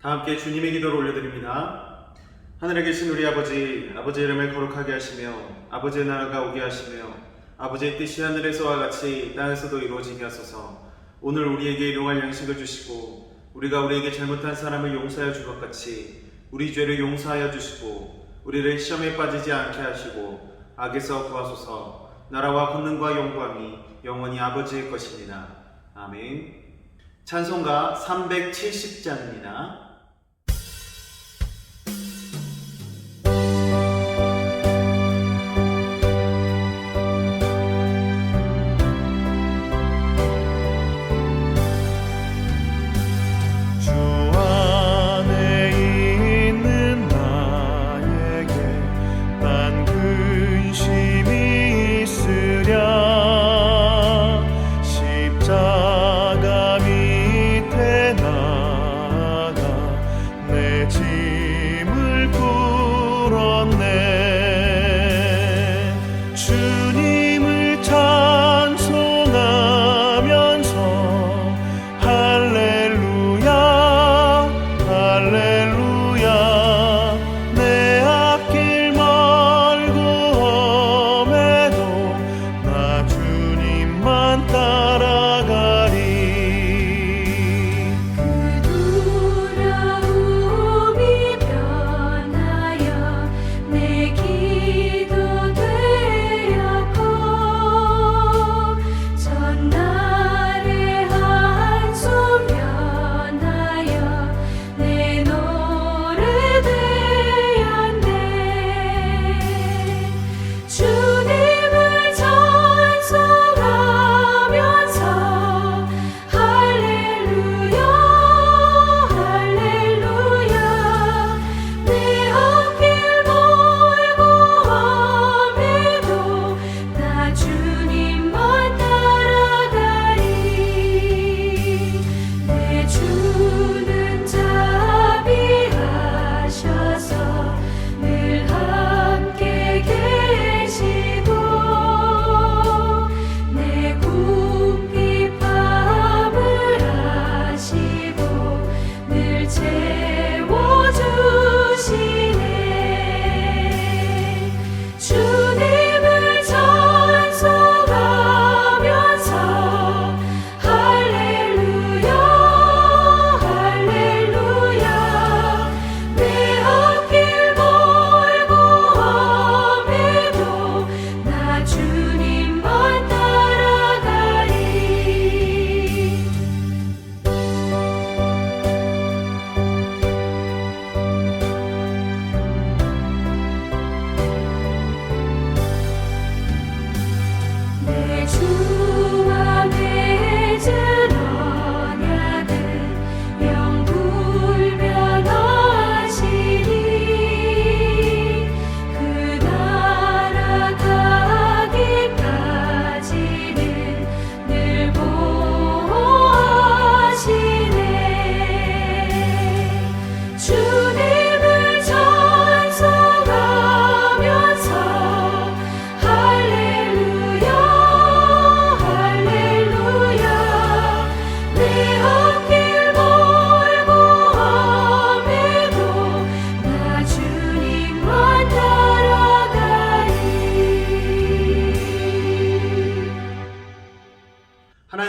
다 함께 주님의 기도를 올려드립니다. 하늘에 계신 우리 아버지, 아버지의 이름을 거룩하게 하시며 아버지의 나라가 오게 하시며 아버지의 뜻이 하늘에서와 같이 땅에서도 이루어지게 하소서. 오늘 우리에게 일용할 양식을 주시고 우리가 우리에게 잘못한 사람을 용서하여 줄 것 같이 우리 죄를 용서하여 주시고 우리를 시험에 빠지지 않게 하시고 악에서 구하소서. 나라와 권능과 영광이 영원히 아버지의 것입니다. 아멘. 찬송가 370장입니다.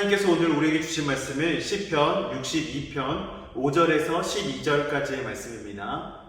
하나님께서 오늘 우리에게 주신 말씀은 시편 62편 5절에서 12절까지의 말씀입니다.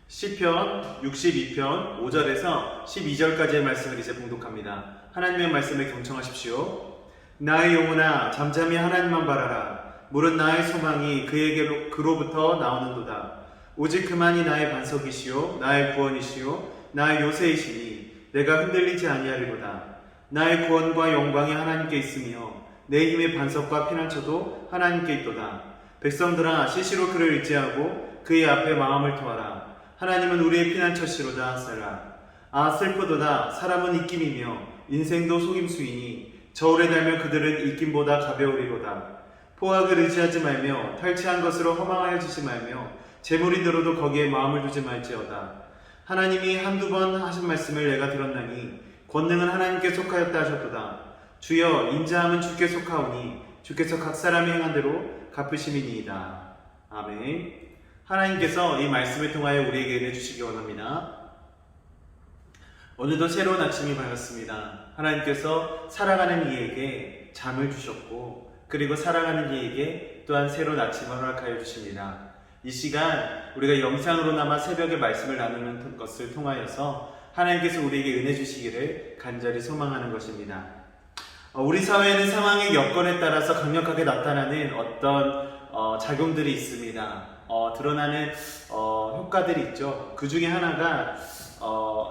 시편 62편 5절에서 12절까지의 말씀을 이제 봉독합니다. 하나님의 말씀을 경청하십시오. 나의 영혼아 잠잠히 하나님만 바라라. 물은 나의 소망이 그로부터 나오는도다. 오직 그만이 나의 반석이시요 나의 구원이시요 나의 요새이시니 내가 흔들리지 아니하리로다. 나의 구원과 영광이 하나님께 있으며 내 힘의 반석과 피난처도 하나님께 있도다. 백성들아 시시로 그를 의지하고 그의 앞에 마음을 토하라. 하나님은 우리의 피난처시로다. 셀라. 아 슬프도다. 사람은 입김이며 인생도 속임수이니 저울에 달면 그들은 입김보다 가벼우리로다. 포악을 의지하지 말며 탈취한 것으로 허망하여 지지 말며 재물이 들어도 거기에 마음을 두지 말지어다. 하나님이 한두 번 하신 말씀을 내가 들었나니 권능은 하나님께 속하였다 하셨도다. 주여 인자함은 주께 속하오니 주께서 각 사람이 행한 대로 갚으심이니이다. 아멘. 하나님께서 이 말씀을 통하여 우리에게 은혜 주시기 원합니다. 오늘도 새로운 아침이 밝았습니다. 하나님께서 살아가는 이에게 잠을 주셨고, 그리고 살아가는 이에게 또한 새로운 아침을 허락하여 주십니다. 이 시간 우리가 영상으로나마 새벽에 말씀을 나누는 것을 통하여서 하나님께서 우리에게 은혜 주시기를 간절히 소망하는 것입니다. 우리 사회에는 상황의 여건에 따라서 강력하게 나타나는 어떤 작용들이 있습니다. 드러나는 효과들이 있죠. 그 중에 하나가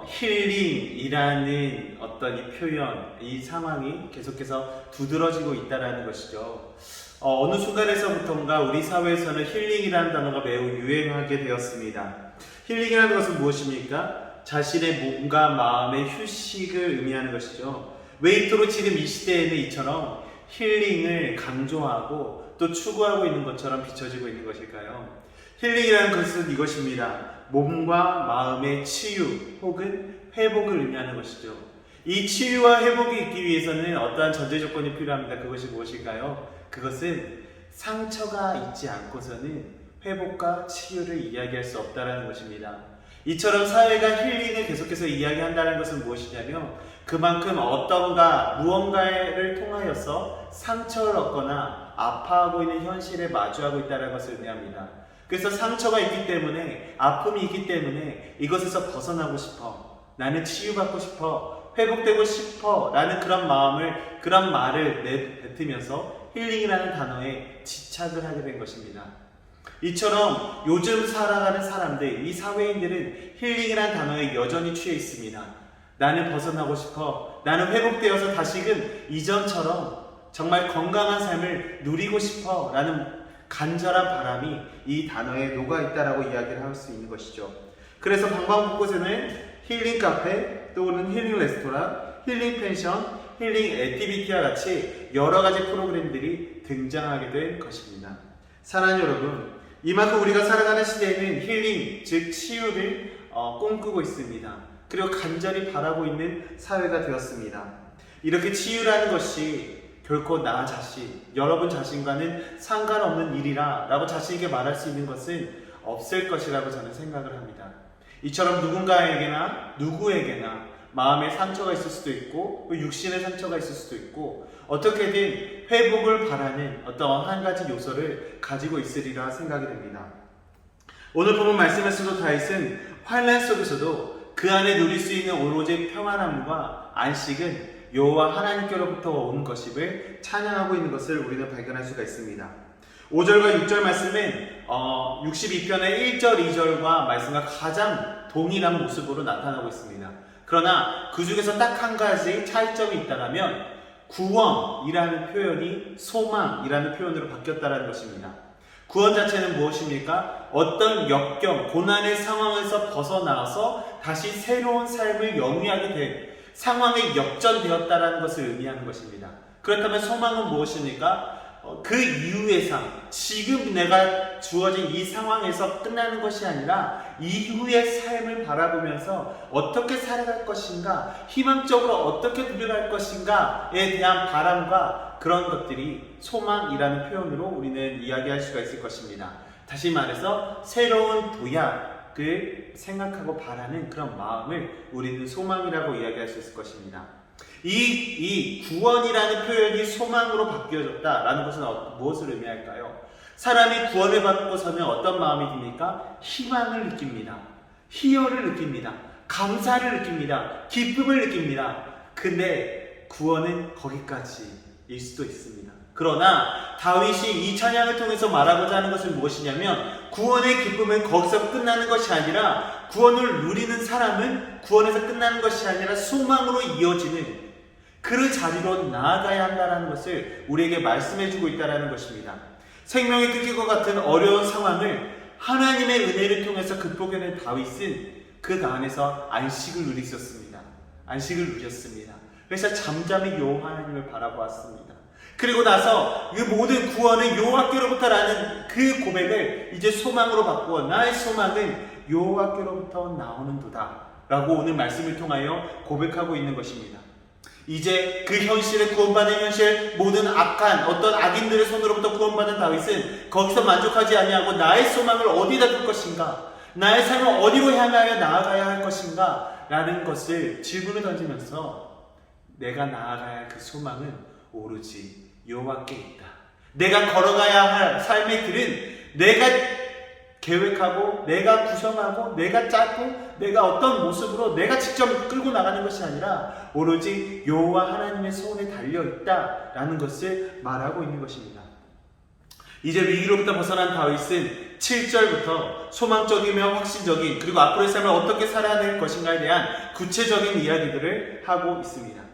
힐링이라는 어떤 이 표현, 이 상황이 계속해서 두드러지고 있다는 것이죠. 어느 순간에서부터인가 우리 사회에서는 힐링이라는 단어가 매우 유행하게 되었습니다. 힐링이라는 것은 무엇입니까? 자신의 몸과 마음의 휴식을 의미하는 것이죠. 왜 이토록 지금 이 시대에는 이처럼 힐링을 강조하고 또 추구하고 있는 것처럼 비춰지고 있는 것일까요? 힐링이라는 것은 이것입니다. 몸과 마음의 치유 혹은 회복을 의미하는 것이죠. 이 치유와 회복이 있기 위해서는 어떠한 전제 조건이 필요합니다. 그것이 무엇일까요? 그것은 상처가 있지 않고서는 회복과 치유를 이야기할 수 없다는 것입니다. 이처럼 사회가 힐링을 계속해서 이야기한다는 것은 무엇이냐면 그만큼 무언가를 통하여서 상처를 얻거나 아파하고 있는 현실에 마주하고 있다는 것을 의미합니다. 그래서 상처가 있기 때문에, 아픔이 있기 때문에 이것에서 벗어나고 싶어, 나는 치유받고 싶어, 회복되고 싶어 라는 그런 말을 내뱉으면서 힐링이라는 단어에 집착을 하게 된 것입니다. 이처럼 요즘 살아가는 사람들, 이 사회인들은 힐링이라는 단어에 여전히 취해 있습니다. 나는 벗어나고 싶어, 나는 회복되어서 다시금 이전처럼 정말 건강한 삶을 누리고 싶어 라는 간절한 바람이 이 단어에 녹아있다라고 이야기를 할 수 있는 것이죠. 그래서 방방곳곳에는 힐링 카페, 또는 힐링 레스토랑, 힐링 펜션, 힐링 액티비티와 같이 여러 가지 프로그램들이 등장하게 된 것입니다. 사랑하는 여러분, 이만큼 우리가 살아가는 시대에는 힐링, 즉 치유를 꿈꾸고 있습니다. 그리고 간절히 바라고 있는 사회가 되었습니다. 이렇게 치유라는 것이 결코 나 자신, 여러분 자신과는 상관없는 일이라 라고 자신에게 말할 수 있는 것은 없을 것이라고 저는 생각을 합니다. 이처럼 누구에게나 마음의 상처가 있을 수도 있고 육신의 상처가 있을 수도 있고 어떻게든 회복을 바라는 어떤 한 가지 요소를 가지고 있으리라 생각이 됩니다. 오늘 본문 말씀에서도 다윗은 환난 속에서도 그 안에 누릴 수 있는 오로지 평안함과 안식은 여호와 하나님께로부터 온 것임을 찬양하고 있는 것을 우리는 발견할 수가 있습니다. 5절과 6절 말씀은 62편의 1절, 2절과 말씀과 가장 동일한 모습으로 나타나고 있습니다. 그러나 그 중에서 딱 한 가지 차이점이 있다면 구원이라는 표현이 소망이라는 표현으로 바뀌었다는 것입니다. 구원 자체는 무엇입니까? 어떤 역경, 고난의 상황에서 벗어나서 다시 새로운 삶을 영위하게 된 상황에 역전되었다는 것을 의미하는 것입니다. 그렇다면 소망은 무엇입니까? 그 이후의 삶, 지금 내가 주어진 이 상황에서 끝나는 것이 아니라 이후의 삶을 바라보면서 어떻게 살아갈 것인가, 희망적으로 어떻게 누려갈 것인가에 대한 바람과 그런 것들이 소망이라는 표현으로 우리는 이야기할 수가 있을 것입니다. 다시 말해서 새로운 도약을 생각하고 바라는 그런 마음을 우리는 소망이라고 이야기할 수 있을 것입니다. 이 구원이라는 표현이 소망으로 바뀌어졌다라는 것은 무엇을 의미할까요? 사람이 구원을 받고서는 어떤 마음이 듭니까? 희망을 느낍니다. 희열을 느낍니다. 감사를 느낍니다. 기쁨을 느낍니다. 근데 구원은 거기까지일 수도 있습니다. 그러나 다윗이 이 찬양을 통해서 말하고자 하는 것은 무엇이냐면 구원의 기쁨은 거기서 끝나는 것이 아니라 구원을 누리는 사람은 구원에서 끝나는 것이 아니라 소망으로 이어지는 그 자리로 나아가야 한다는 것을 우리에게 말씀해주고 있다는 것입니다. 생명이 끊길 것 같은 어려운 상황을 하나님의 은혜를 통해서 극복해낸 다윗은 그 안에서 안식을 누리셨습니다. 안식을 누렸습니다. 그래서 잠잠히 여호와 하나님을 바라보았습니다. 그리고 나서 이 모든 구원은 여호와께로부터라는 그 고백을 이제 소망으로 바꾸어 나의 소망은 여호와께로부터 나오는도다 라고 오늘 말씀을 통하여 고백하고 있는 것입니다. 이제 그 현실에 구원받은 현실, 모든 악한 어떤 악인들의 손으로부터 구원받은 다윗은 거기서 만족하지 아니하고 나의 소망을 어디다 둘 것인가? 나의 삶을 어디로 향하여 나아가야 할 것인가? 라는 것을 질문을 던지면서 내가 나아가야 할 그 소망은 오로지 여호와께 있다. 내가 걸어가야 할 삶의 길은 내가 계획하고 내가 구성하고 내가 짜고 내가 어떤 모습으로 내가 직접 끌고 나가는 것이 아니라 오로지 여호와 하나님의 손에 달려있다라는 것을 말하고 있는 것입니다. 이제 위기로부터 벗어난 다윗은 7절부터 소망적이며 확신적인 그리고 앞으로의 삶을 어떻게 살아야 될 것인가에 대한 구체적인 이야기들을 하고 있습니다.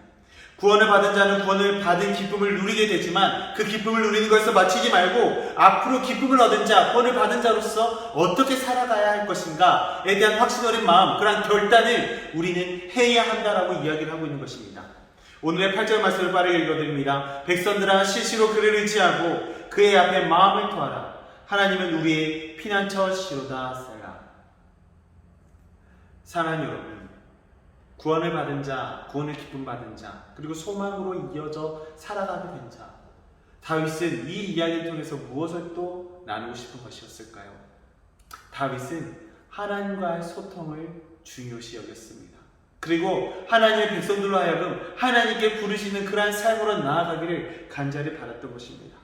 구원을 받은 자는 구원을 받은 기쁨을 누리게 되지만 그 기쁨을 누리는 것에서 마치지 말고 앞으로 기쁨을 얻은 자, 구원을 받은 자로서 어떻게 살아가야 할 것인가에 대한 확신 어린 마음, 그런 결단을 우리는 해야 한다라고 이야기를 하고 있는 것입니다. 오늘의 8절 말씀을 빠르게 읽어드립니다. 백성들아 실시로 그를 의지하고 그의 앞에 마음을 토하라. 하나님은 우리의 피난처시로다 세라. 사랑하는 여러분, 구원을 받은 자, 구원을 기쁨 받은 자, 그리고 소망으로 이어져 살아가게 된 자, 다윗은 이 이야기를 통해서 무엇을 또 나누고 싶은 것이었을까요? 다윗은 하나님과의 소통을 중요시 여겼습니다. 그리고 하나님의 백성들로 하여금 하나님께 부르시는 그러한 삶으로 나아가기를 간절히 바랐던 것입니다.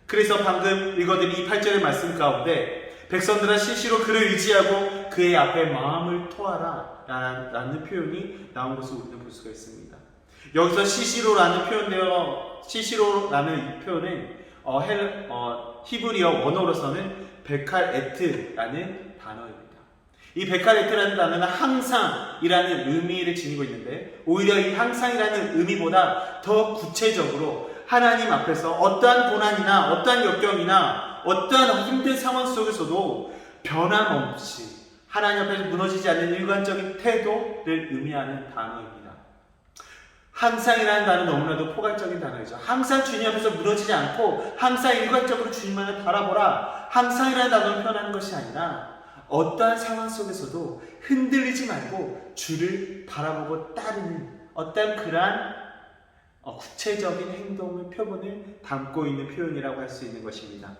그래서 방금 읽어드린 이 8절의 말씀 가운데 백성들아 실시로 그를 의지하고 그의 앞에 마음을 토하라 라는 표현이 나온 것을 우리는 볼 수가 있습니다. 여기서 시시로라는 시시로라는 이 표현은 히브리어 원어로서는 베칼에트라는 단어입니다. 이 베칼에트라는 단어는 항상이라는 의미를 지니고 있는데 오히려 이 항상이라는 의미보다 더 구체적으로 하나님 앞에서 어떠한 고난이나 어떠한 역경이나 어떠한 힘든 상황 속에서도 변함없이 하나님 앞에서 무너지지 않는 일관적인 태도를 의미하는 단어입니다. 항상이라는 단어는 너무나도 포괄적인 단어이죠. 항상 주님 앞에서 무너지지 않고 항상 일관적으로 주님만을 바라보라. 항상이라는 단어를 표현하는 것이 아니라 어떠한 상황 속에서도 흔들리지 말고 주를 바라보고 따르는 어떤 그러한 구체적인 행동의 표본을 담고 있는 표현이라고 할 수 있는 것입니다.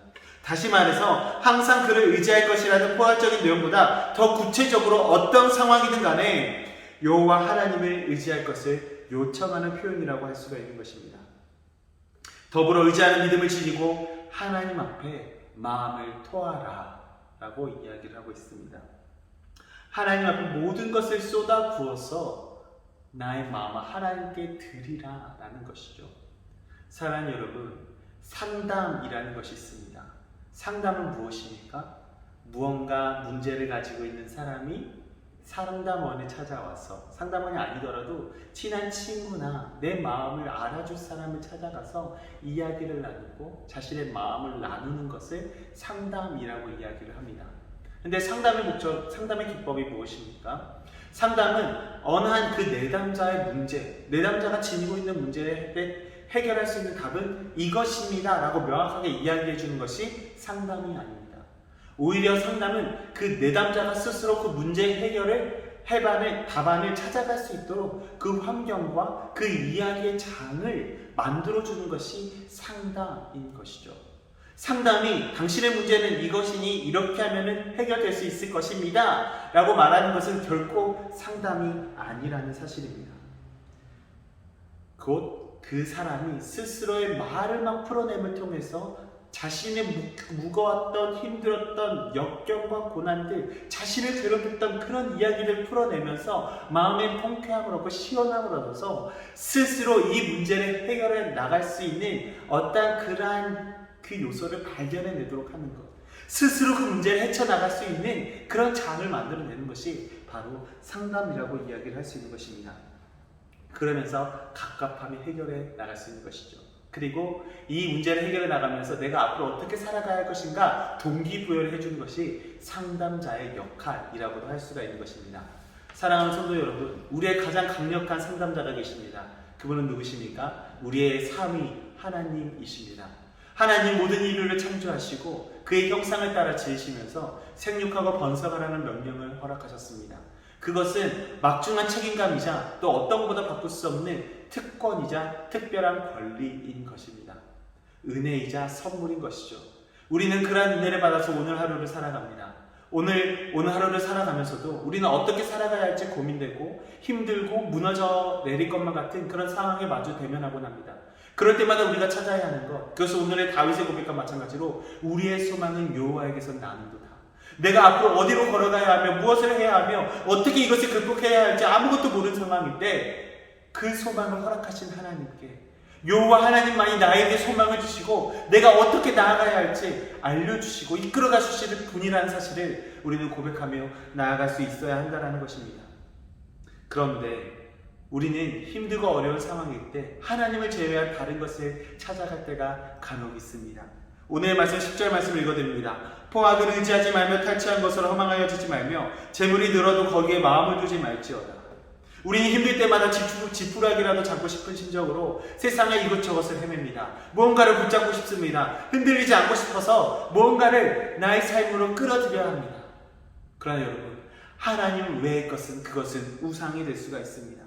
다시 말해서 항상 그를 의지할 것이라는 포괄적인 내용보다 더 구체적으로 어떤 상황이든 간에 여호와 하나님을 의지할 것을 요청하는 표현이라고 할 수가 있는 것입니다. 더불어 의지하는 믿음을 지니고 하나님 앞에 마음을 토하라 라고 이야기를 하고 있습니다. 하나님 앞에 모든 것을 쏟아 부어서 나의 마음을 하나님께 드리라 라는 것이죠. 사랑하는 여러분, 상담이라는 것이 있습니다. 상담은 무엇입니까? 무언가 문제를 가지고 있는 사람이 상담원에 찾아와서, 상담원이 아니더라도 친한 친구나 내 마음을 알아줄 사람을 찾아가서 이야기를 나누고 자신의 마음을 나누는 것을 상담이라고 이야기를 합니다. 근데 상담의 목적, 상담의 기법이 무엇입니까? 상담은 어느 한 그 내담자의 문제, 내담자가 지니고 있는 문제에 해결할 수 있는 답은 이것입니다 라고 명확하게 이야기해 주는 것이 상담이 아닙니다. 오히려 상담은 그 내담자가 스스로 그 문제 해결을 답안을 찾아갈 수 있도록 그 환경과 그 이야기의 장을 만들어주는 것이 상담인 것이죠. 상담이 당신의 문제는 이것이니 이렇게 하면 해결될 수 있을 것입니다 라고 말하는 것은 결코 상담이 아니라는 사실입니다. 곧 그 사람이 스스로의 말을 막 풀어냄을 통해서 자신의 무거웠던 힘들었던 역경과 고난들, 자신을 괴롭혔던 그런 이야기를 풀어내면서 마음의 통쾌함을 얻고 시원함을 얻어서 스스로 이 문제를 해결해 나갈 수 있는 어떤 그러한 그 요소를 발견해내도록 하는 것, 스스로 그 문제를 헤쳐나갈 수 있는 그런 장을 만들어내는 것이 바로 상담이라고 이야기를 할 수 있는 것입니다. 그러면서 갑갑함이 해결해 나갈 수 있는 것이죠. 그리고 이 문제를 해결해 나가면서 내가 앞으로 어떻게 살아가야 할 것인가 동기부여를 해주는 것이 상담자의 역할이라고도 할 수가 있는 것입니다. 사랑하는 성도 여러분, 우리의 가장 강력한 상담자가 계십니다. 그분은 누구십니까? 우리의 삼위 하나님이십니다. 하나님 모든 인류를 창조하시고 그의 형상을 따라 지으시면서 생육하고 번성하라는 명령을 허락하셨습니다. 그것은 막중한 책임감이자 또 어떤 것보다 바꿀 수 없는 특권이자 특별한 권리인 것입니다. 은혜이자 선물인 것이죠. 우리는 그러한 은혜를 받아서 오늘 하루를 살아갑니다. 오늘 하루를 살아가면서도 우리는 어떻게 살아가야 할지 고민되고 힘들고 무너져 내릴 것만 같은 그런 상황에 마주 대면하곤 합니다. 그럴 때마다 우리가 찾아야 하는 것, 그것은 오늘의 다윗의 고백과 마찬가지로 우리의 소망은 여호와에게서 나는도다. 내가 앞으로 어디로 걸어가야 하며 무엇을 해야 하며 어떻게 이것을 극복해야 할지 아무것도 모르는 상황일 때 그 소망을 허락하신 하나님께 여호와 하나님만이 나에게 소망을 주시고 내가 어떻게 나아가야 할지 알려주시고 이끌어가 주실 분이라는 사실을 우리는 고백하며 나아갈 수 있어야 한다는 것입니다. 그런데 우리는 힘들고 어려운 상황일 때 하나님을 제외한 다른 것을 찾아갈 때가 간혹 있습니다. 오늘 말씀 10절 말씀을 읽어드립니다. 포악을 의지하지 말며 탈취한 것을 허망하여 주지 말며 재물이 늘어도 거기에 마음을 두지 말지어다. 우리는 힘들 때마다 지푸라기라도 잡고 싶은 심정으로 세상의 이것저것을 헤맵니다. 무언가를 붙잡고 싶습니다. 흔들리지 않고 싶어서 무언가를 나의 삶으로 끌어들여야 합니다. 그러나 여러분, 하나님 외의 것은 그것은 우상이 될 수가 있습니다.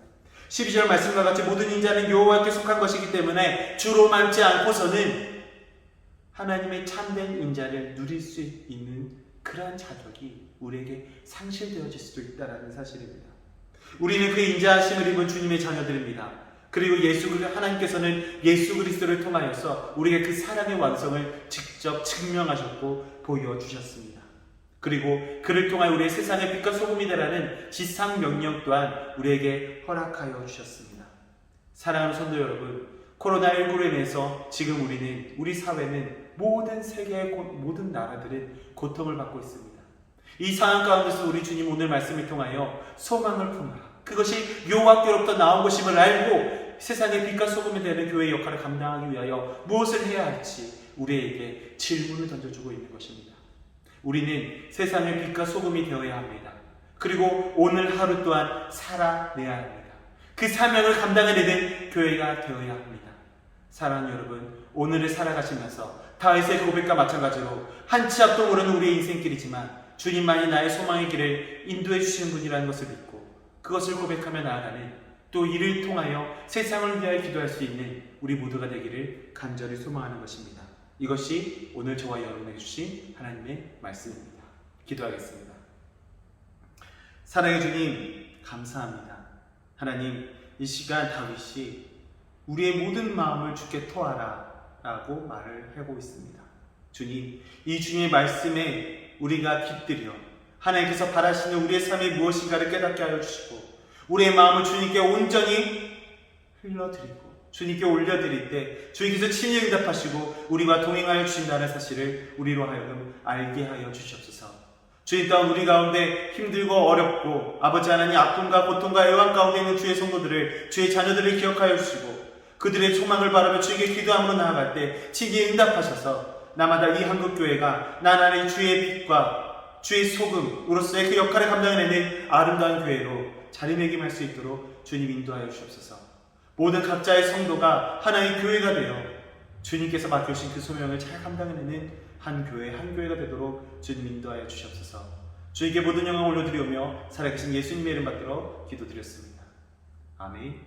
12절 말씀과 같이 모든 인자는 여호와께 속한 것이기 때문에 주로 많지 않고서는 하나님의 참된 인자를 누릴 수 있는 그러한 자격이 우리에게 상실되어질 수도 있다는 사실입니다. 우리는 그 인자하심을 입은 주님의 자녀들입니다. 그리고 하나님께서는 예수 그리스도를 통하여서 우리에게 그 사랑의 완성을 직접 증명하셨고 보여주셨습니다. 그리고 그를 통하여 우리의 세상의 빛과 소금이 되라는 지상 명령 또한 우리에게 허락하여 주셨습니다. 사랑하는 성도 여러분, 코로나19로 인해서 지금 우리 사회는 모든 세계의 모든 나라들은 고통을 받고 있습니다. 이 상황 가운데서 우리 주님 오늘 말씀을 통하여 소망을 품어라. 그것이 여호와께로부터 나온 것임을 알고 세상의 빛과 소금이 되는 교회의 역할을 감당하기 위하여 무엇을 해야 할지 우리에게 질문을 던져주고 있는 것입니다. 우리는 세상의 빛과 소금이 되어야 합니다. 그리고 오늘 하루 또한 살아내야 합니다. 그 사명을 감당해내는 교회가 되어야 합니다. 사랑하는 여러분, 오늘을 살아가시면서 다윗의 고백과 마찬가지로 한 치 앞도 모르는 우리의 인생길이지만 주님만이 나의 소망의 길을 인도해 주시는 분이라는 것을 믿고 그것을 고백하며 나아가는, 또 이를 통하여 세상을 위하여 기도할 수 있는 우리 모두가 되기를 간절히 소망하는 것입니다. 이것이 오늘 저와 여러분에게 주신 하나님의 말씀입니다. 기도하겠습니다. 사랑의 주님, 감사합니다. 하나님, 이 시간 다윗이 우리의 모든 마음을 주께 토하라 라고 말을 하고 있습니다. 주님, 이 주님의 말씀에 우리가 깃들여 하나님께서 바라시는 우리의 삶이 무엇인가를 깨닫게 하여 주시고 우리의 마음을 주님께 온전히 흘려드리고 주님께 올려드릴 때 주님께서 친히 응답하시고 우리와 동행하여 주신다는 사실을 우리로 하여금 알게 하여 주시옵소서. 주님 또한 우리 가운데 힘들고 어렵고 아버지 하나님 아픔과 고통과 애환 가운데 있는 주의 성도들을, 주의 자녀들을 기억하여 주시고 그들의 소망을 바라며 주에게 기도함으로 나아갈 때 친히 응답하셔서 나마다 이 한국교회가 나날의 주의 빛과 주의 소금으로서의 그 역할을 감당해내는 아름다운 교회로 자리매김할 수 있도록 주님 인도하여 주옵소서. 모든 각자의 성도가 하나의 교회가 되어 주님께서 맡겨주신 그 소명을 잘 감당해내는 한 교회가 되도록 주님 인도하여 주시옵소서. 주에게 모든 영광을 올려드리오며 살아계신 예수님의 이름 받들어 기도드렸습니다. 아멘.